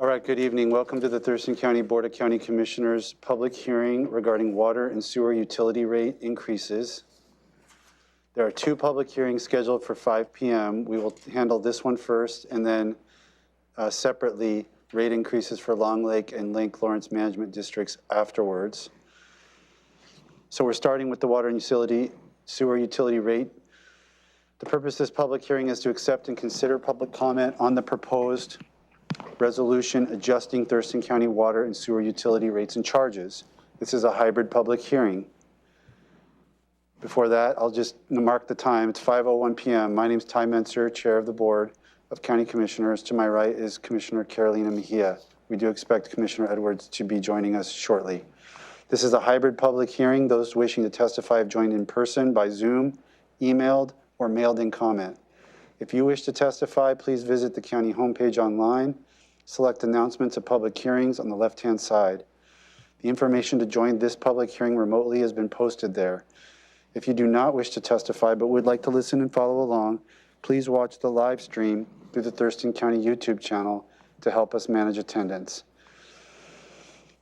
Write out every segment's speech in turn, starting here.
All right, good evening. Welcome to the Thurston County Board of County Commissioners public hearing regarding water and sewer utility rate increases. There are two public hearings scheduled for 5 p.m. We will handle this one first and then separately rate increases for Long Lake and Lake Lawrence Management Districts afterwards. So we're starting with the water and sewer utility rate. The purpose of this public hearing is to accept and consider public comment on the proposed resolution adjusting Thurston County water and sewer utility rates and charges. This is a hybrid public hearing. Before that, I'll just mark the time. It's 5:01 p.m. My name is Ty Menser, Chair of the Board of County Commissioners. To my right is Commissioner Carolina Mejia. We do expect Commissioner Edwards to be joining us shortly. This is a hybrid public hearing. Those wishing to testify have joined in person by Zoom, emailed, or mailed in comment. If you wish to testify, please visit the county homepage online. Select announcements of public hearings on the left-hand side. The information to join this public hearing remotely has been posted there. If you do not wish to testify but would like to listen and follow along, please watch the live stream through the Thurston County YouTube channel to help us manage attendance.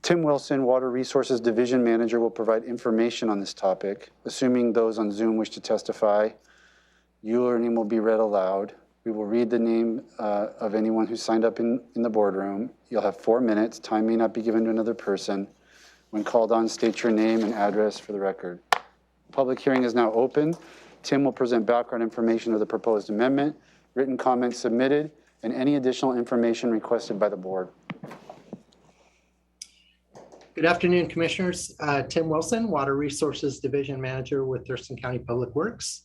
Tim Wilson, Water Resources Division Manager, will provide information on this topic. Assuming those on Zoom wish to testify, your name will be read aloud. We will read the name of anyone who signed up in the boardroom. You'll have 4 minutes. Time may not be given to another person. When called on, state your name and address for the record. Public hearing is now open. Tim will present background information of the proposed amendment, written comments submitted, and any additional information requested by the board. Good afternoon, Commissioners. Tim Wilson, Water Resources Division Manager with Thurston County Public Works.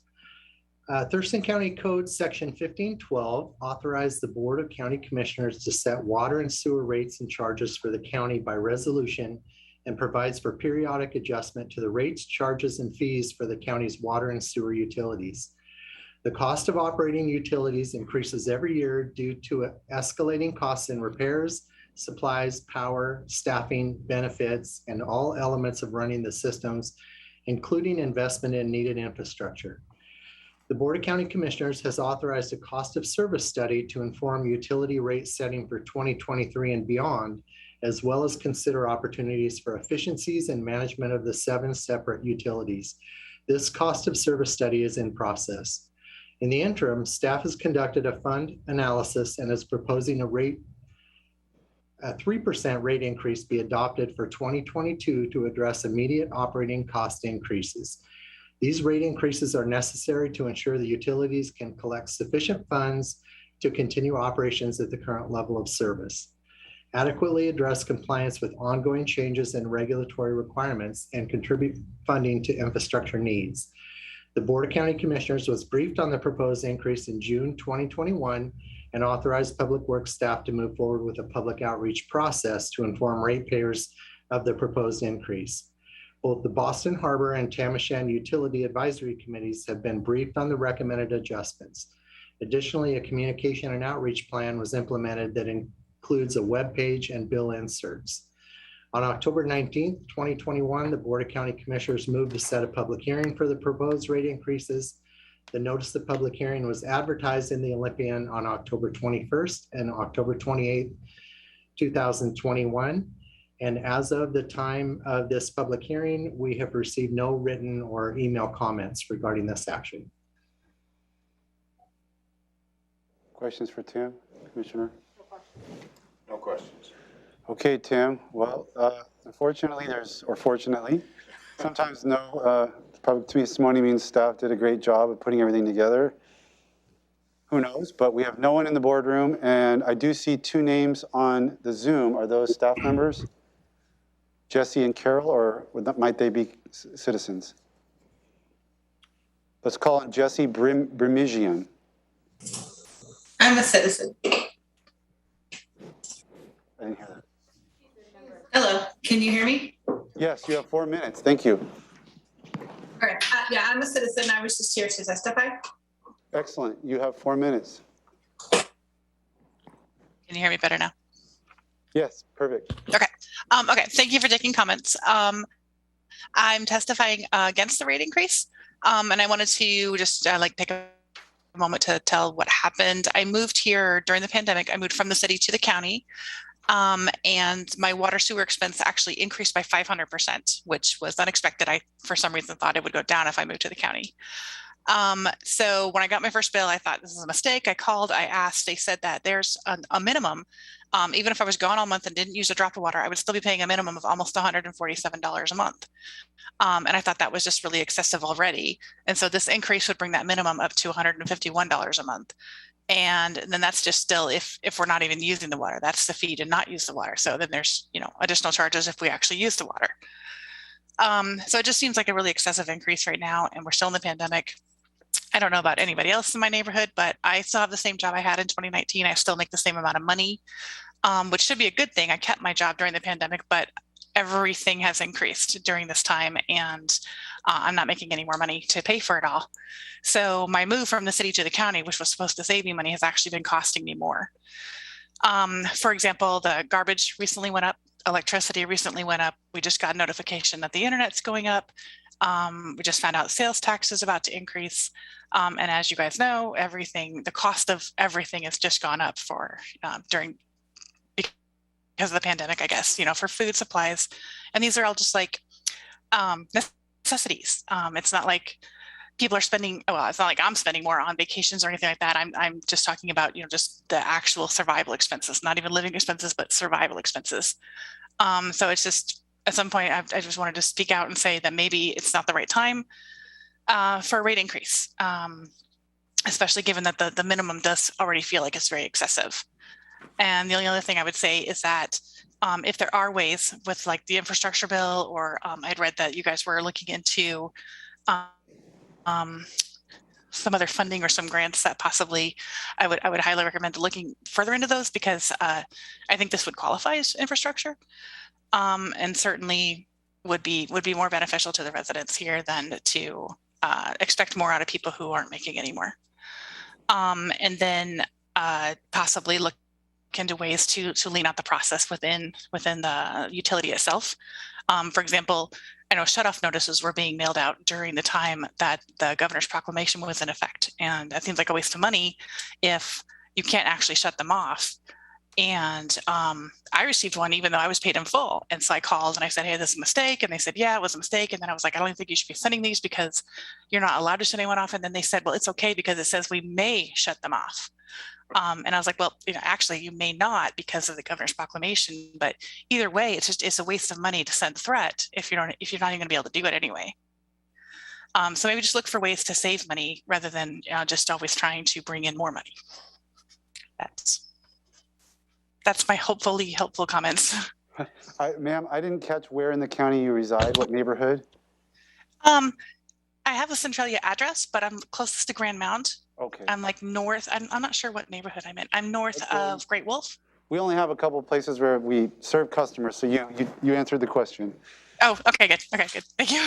Thurston County Code Section 1512 authorized the Board of County Commissioners to set water and sewer rates and charges for the county by resolution and provides for periodic adjustment to the rates, charges, and fees for the county's water and sewer utilities. The cost of operating utilities increases every year due to escalating costs in repairs, supplies, power, staffing, benefits, and all elements of running the systems, including investment in needed infrastructure. The Board of County Commissioners has authorized a cost of service study to inform utility rate setting for 2023 and beyond, as well as consider opportunities for efficiencies and management of the 7 separate utilities. This cost of service study is in process. In the interim, staff has conducted a fund analysis and is proposing a 3% rate increase be adopted for 2022 to address immediate operating cost increases. These rate increases are necessary to ensure the utilities can collect sufficient funds to continue operations at the current level of service, adequately address compliance with ongoing changes in regulatory requirements, and contribute funding to infrastructure needs. The Board of County Commissioners was briefed on the proposed increase in June 2021 and authorized Public Works staff to move forward with a public outreach process to inform ratepayers of the proposed increase. Both the Boston Harbor and Tamashan Utility Advisory Committees have been briefed on the recommended adjustments. Additionally, a communication and outreach plan was implemented that includes a web page and bill inserts. On October 19th, 2021, the Board of County Commissioners moved to set a public hearing for the proposed rate increases. The notice of public hearing was advertised in the Olympian on October 21st and October 28th, 2021. And as of the time of this public hearing, we have received no written or email comments regarding this action. Questions for Tim, Commissioner? No questions. Okay, Tim. Well, unfortunately, fortunately, sometimes no, public testimony means staff did a great job of putting everything together. Who knows? But we have no one in the boardroom, and I do see 2 names on the Zoom. Are those staff members? Jesse and Carol, or might they be citizens? Let's call on Jesse Brimigian. I'm a citizen. I didn't hear that. Hello, can you hear me? Yes, you have 4 minutes. Thank you. All right, yeah, I'm a citizen. I was just here to testify. Excellent. You have 4 minutes. Can you hear me better now? Yes, perfect. Okay. Okay. Thank you for taking comments. I'm testifying against the rate increase, and I wanted to just take a moment to tell what happened. I moved here during the pandemic. I moved from the city to the county. And my water sewer expense actually increased by 500%, which was unexpected. I, for some reason, thought it would go down if I moved to the county. So when I got my first bill, I thought this is a mistake. I called, I asked, they said that there's a minimum. Even if I was gone all month and didn't use a drop of water, I would still be paying a minimum of almost $147 a month. And I thought that was just really excessive already. And so this increase would bring that minimum up to $151 a month. And then that's just still if we're not even using the water, that's the fee to not use the water. So then there's, you know, additional charges if we actually use the water. So it just seems like a really excessive increase right now, and we're still in the pandemic. I don't know about anybody else in my neighborhood, but I still have the same job I had in 2019. I still make the same amount of money, which should be a good thing. I kept my job during the pandemic, but everything has increased during this time, and I'm not making any more money to pay for it all. So my move from the city to the county, which was supposed to save me money, has actually been costing me more. For example, the garbage recently went up, electricity recently went up. We just got a notification that the internet's going up. We just found out sales tax is about to increase. And as you guys know, the cost of everything has just gone up because of the pandemic, I guess, you know, for food supplies. And these are all just like necessities. It's not like people are spending, well, it's not like I'm spending more on vacations or anything like that. I'm just talking about, you know, just the actual survival expenses, not even living expenses, but survival expenses. So it's just, at some point, I just wanted to speak out and say that maybe it's not the right time for a rate increase, especially given that the minimum does already feel like it's very excessive. And the only other thing I would say is that if there are ways with like the infrastructure bill, or I'd read that you guys were looking into some other funding or some grants that possibly I would highly recommend looking further into those, because I think this would qualify as infrastructure. And certainly would be more beneficial to the residents here than to expect more out of people who aren't making any more. And then possibly look into ways to lean out the process within the utility itself. For example, I know shutoff notices were being mailed out during the time that the governor's proclamation was in effect, and that seems like a waste of money if you can't actually shut them off. And I received one even though I was paid in full. And so I called and I said, hey, this is a mistake. And they said, yeah, it was a mistake. And then I was like, I don't think you should be sending these because you're not allowed to shut anyone off. And then they said, well, it's okay because it says we may shut them off. And I was like, well, you know, actually you may not because of the governor's proclamation, but either way, it's a waste of money to send threat if you're not even going to be able to do it anyway. So maybe just look for ways to save money rather than just always trying to bring in more money. That's my hopefully helpful comments. Ma'am, I didn't catch where in the county you reside, what neighborhood? I have a Centralia address, but I'm closest to Grand Mound. Okay. I'm like north. I'm not sure what neighborhood I'm in. I'm north of Great Wolf. We only have a couple of places where we serve customers, so you answered the question. Oh, okay, good. Okay, good. Thank you.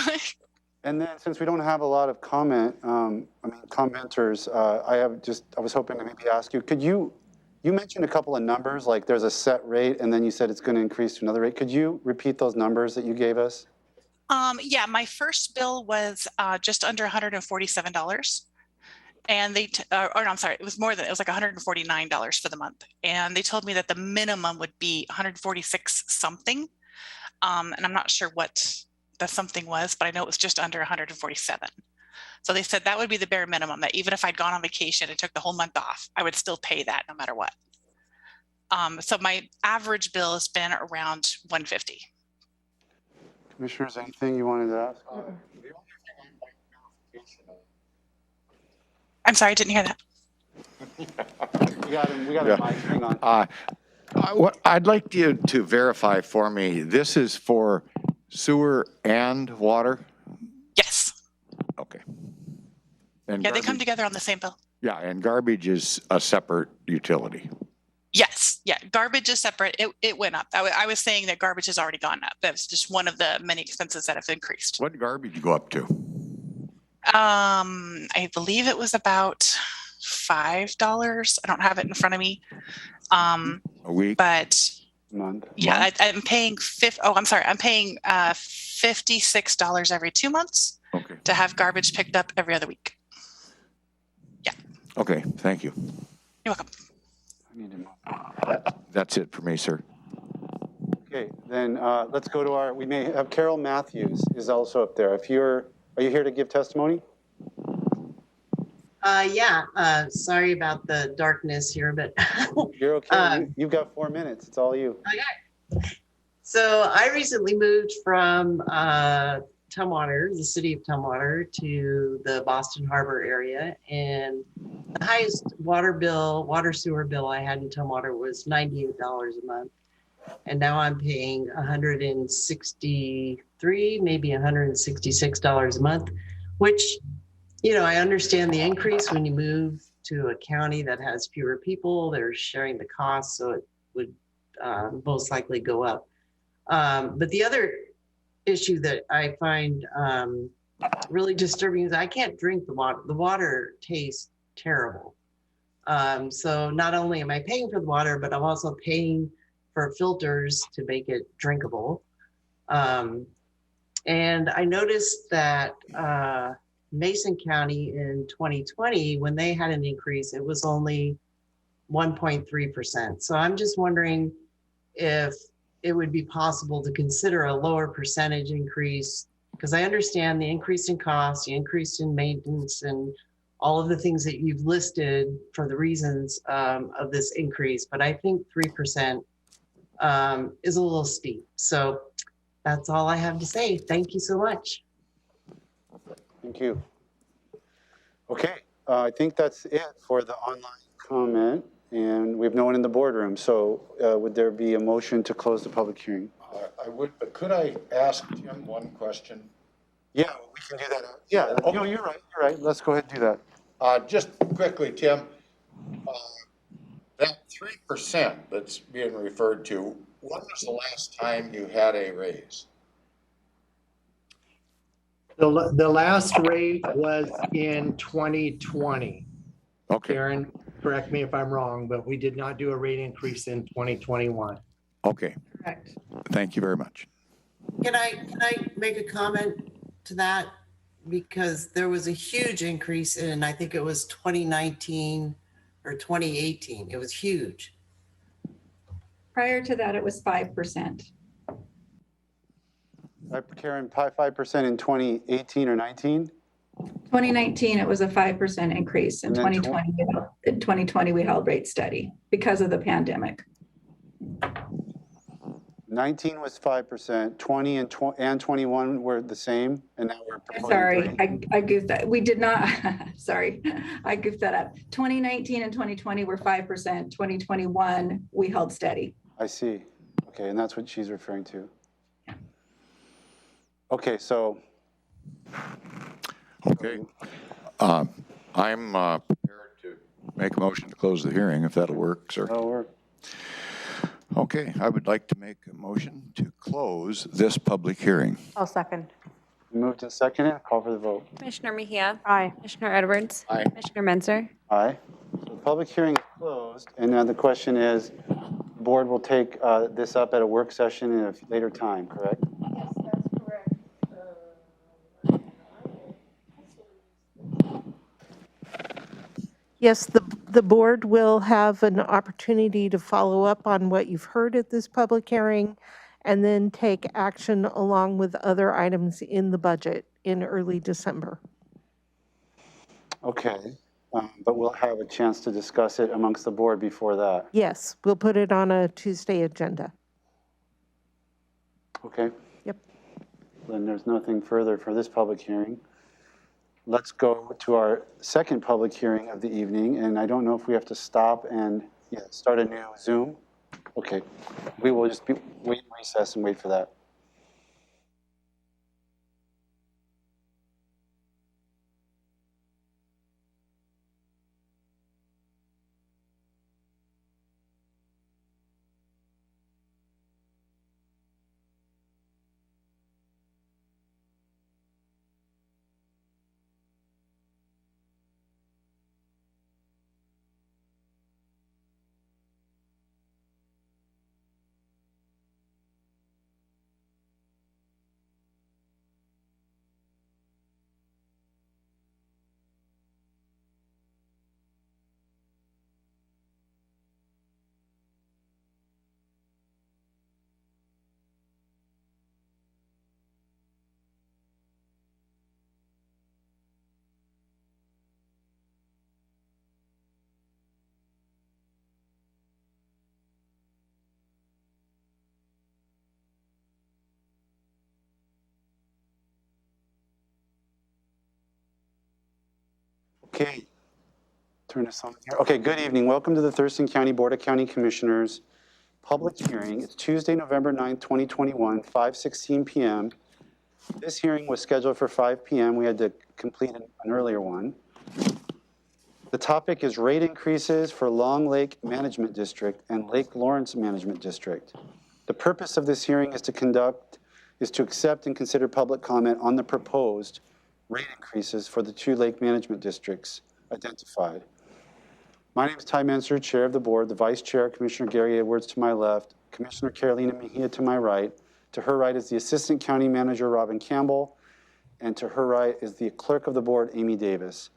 And then since we don't have a lot of commenters, I was hoping to maybe ask you, you mentioned a couple of numbers, like there's a set rate and then you said it's going to increase to another rate. Could you repeat those numbers that you gave us? Yeah, my first bill was just under $147. And I'm sorry, it was like $149 for the month. And they told me that the minimum would be 146 something. And I'm not sure what the something was, but I know it was just under 147. So they said that would be the bare minimum, that even if I'd gone on vacation and took the whole month off, I would still pay that no matter what. So my average bill has been around 150. Commissioners, anything you wanted to ask? I'm sorry, I didn't hear that. We got a mic, hang on. What I'd like you to verify for me, this is for sewer and water? Yes. Okay. And yeah, they come together on the same bill. Yeah, and garbage is a separate utility. Yes, yeah, garbage is separate. It went up. I was saying that garbage has already gone up. That's just one of the many expenses that have increased. What did garbage go up to? I believe it was about $5. I don't have it in front of me. A week? But month. Yeah, I'm paying I'm paying $56 every 2 months to have garbage picked up every other week. Yeah. Okay, thank you. You're welcome. That's it for me, sir. Okay, then let's go to we may have Carol Matthews is also up there. Are you here to give testimony? Yeah, sorry about the darkness here, but You're okay. You've got 4 minutes. It's all you. okay. So I recently moved from Tumwater, the city of Tumwater, to the Boston Harbor area, and the highest water sewer bill I had in Tumwater was $98 a month, and now I'm paying $163, maybe $166 a month, which, you know, I understand the increase when you move to a county that has fewer people. They're sharing the cost, so it would most likely go up. But the other issue that I find really disturbing is I can't drink the water. The water tastes terrible. So not only am I paying for the water, but I'm also paying for filters to make it drinkable. And I noticed that Mason County in 2020, when they had an increase, it was only 1.3%. So I'm just wondering if it would be possible to consider a lower percentage increase, because I understand the increase in cost, the increase in maintenance, and all of the things that you've listed for the reasons of this increase. But I think 3% is a little steep. So that's all I have to say. Thank you so much. Thank you. Okay, I think that's it for the online comment, and we have no one in the boardroom. So would there be a motion to close the public hearing? I would, but could I ask Tim one question? Yeah, we can do that. Yeah, Okay. no, you're right. You're right. Let's go ahead and do that. Just quickly, Tim, that 3% that's being referred to, when was the last time you had a raise? The last rate was in 2020. Okay. Karen, correct me if I'm wrong, but we did not do a rate increase in 2021. Okay. Correct. Thank you very much. Can I make a comment to that? Because there was a huge increase in, I think it was 2019 or 2018. It was huge. Prior to that, it was 5%. Karen, 5% in 2018 or 19? 2019, it was a 5% increase. In And then 2020, we held rate steady because of the pandemic. 19 was 5%, 20 and 21 were the same, and now we're promoting Sorry, 3. I goofed that. We did not, sorry, I goofed that up. 2019 and 2020 were 5%. 2021, we held steady. I see. Okay, and that's what she's referring to. Okay, so. Okay. I'm prepared to make a motion to close the hearing, if that'll work, sir. That'll work. Okay, I would like to make a motion to close this public hearing. I'll second. Moved and seconded. Call for the vote. Commissioner Mejia? Aye. Commissioner Edwards? Aye. Commissioner Menzer? Aye. So the public hearing is closed, and now the question is, the board will take this up at a work session in a later time, correct? Yes, that's correct. Yes, the board will have an opportunity to follow up on what you've heard at this public hearing and then take action along with other items in the budget in early December. Okay, but we'll have a chance to discuss it amongst the board before that. Yes, we'll put it on a Tuesday agenda. Okay? Yep. Then there's nothing further for this public hearing. Let's go to our second public hearing of the evening, and I don't know if we have to stop and start a new Zoom. Okay, we will just recess and wait for that. Okay, turn this on here. Okay, good evening. Welcome to the Thurston County Board of County Commissioners public hearing. It's Tuesday, November 9th, 2021, 5:16 p.m. This hearing was scheduled for 5 p.m. We had to complete an earlier one. The topic is rate increases for Long Lake Management District and Lake Lawrence Management District. The purpose of this hearing is to accept and consider public comment on the proposed rate increases for the two lake management districts identified. My name is Ty Menser, Chair of the Board. The Vice Chair, Commissioner Gary Edwards to my left, Commissioner Carolina Mejia to my right. To her right is the Assistant County Manager, Robin Campbell, and to her right is the Clerk of the Board, Amy Davis.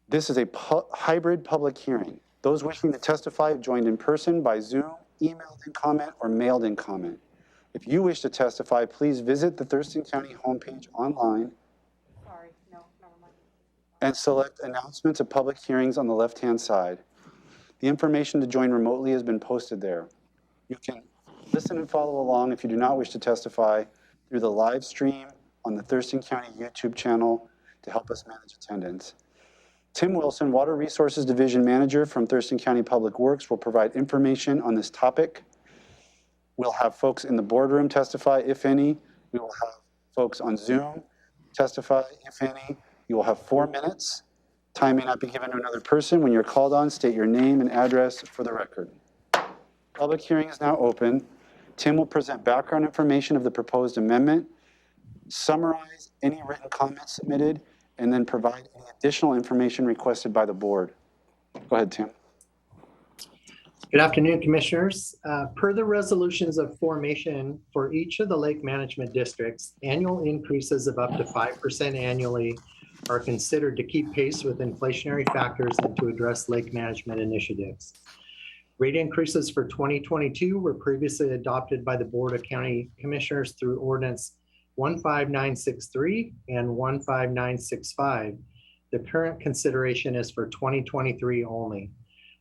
This is a hybrid public hearing. Those wishing to testify have joined in person by Zoom, emailed in comment, or mailed in comment. If you wish to testify, please visit the Thurston County homepage online and select announcements of public hearings on the left-hand side. The information to join remotely has been posted there. You can listen and follow along if you do not wish to testify through the live stream on the Thurston County YouTube channel to help us manage attendance. Tim Wilson, Water Resources Division Manager from Thurston County Public Works, will provide information on this topic. We'll have folks in the boardroom testify, if any. We will have folks on Zoom testify, if any. You will have 4 minutes. Time may not be given to another person. When you're called on, state your name and address for the record. Public hearing is now open. Tim will present background information of the proposed amendment, summarize any written comments submitted, and then provide any additional information requested by the board. Go ahead, Tim. Good afternoon, Commissioners. Per the resolutions of formation for each of the lake management districts, annual increases of up to 5% annually are considered to keep pace with inflationary factors and to address lake management initiatives. Rate increases for 2022 were previously adopted by the Board of County Commissioners through Ordinance 15963 and 15965. The current consideration is for 2023 only.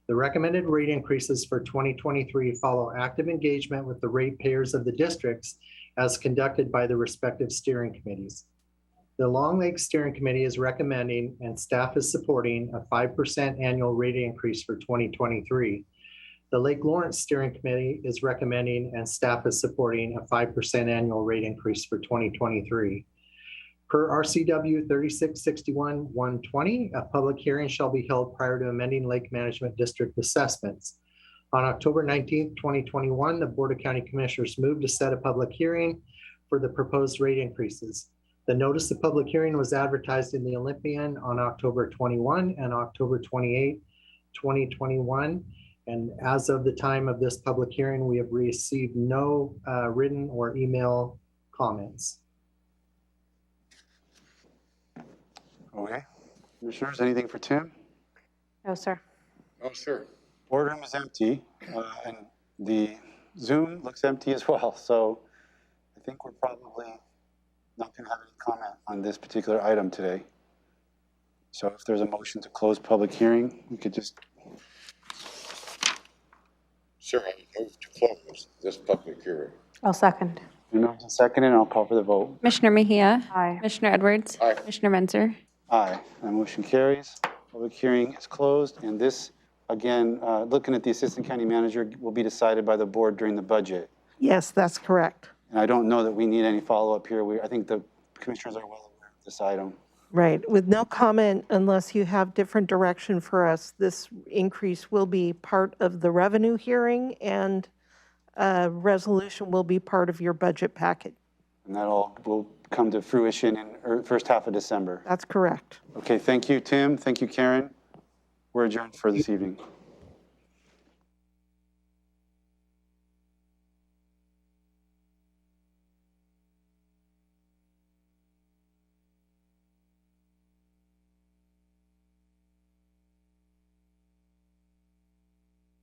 The recommended rate increases for 2023 follow active engagement with the ratepayers of the districts as conducted by the respective steering committees. The Long Lake Steering Committee is recommending and staff is supporting a 5% annual rate increase for 2023. The Lake Lawrence Steering Committee is recommending and staff is supporting a 5% annual rate increase for 2023. Per RCW 3661-120, a public hearing shall be held prior to amending Lake Management District assessments. On October 19th, 2021, the Board of County Commissioners moved to set a public hearing for the proposed rate increases. The notice of public hearing was advertised in the Olympian on October 21 and October 28, 2021. And as of the time of this public hearing, we have received no written or email comments. Okay. Commissioners, anything for Tim? No, sir. Oh, sure. Boardroom is empty, and the Zoom looks empty as well. So I think we're probably not going to have any comment on this particular item today. So if there's a motion to close public hearing, we could just. Sure, I move to close this public hearing. I'll second. Moved and seconded, and I'll call for the vote. Commissioner Mejia? Aye. Commissioner Edwards? Aye. Commissioner Menzer? Aye. That motion carries. Public hearing is closed, and this, again, looking at the Assistant County Manager, will be decided by the board during the budget. Yes, that's correct. And I don't know that we need any follow-up here. I think the commissioners are well aware of this item. Right. With no comment unless you have different direction for us, this increase will be part of the revenue hearing and resolution will be part of your budget packet. And that all will come to fruition in first half of December. That's correct. Okay, thank you, Tim. Thank you, Karen. We're adjourned for this evening.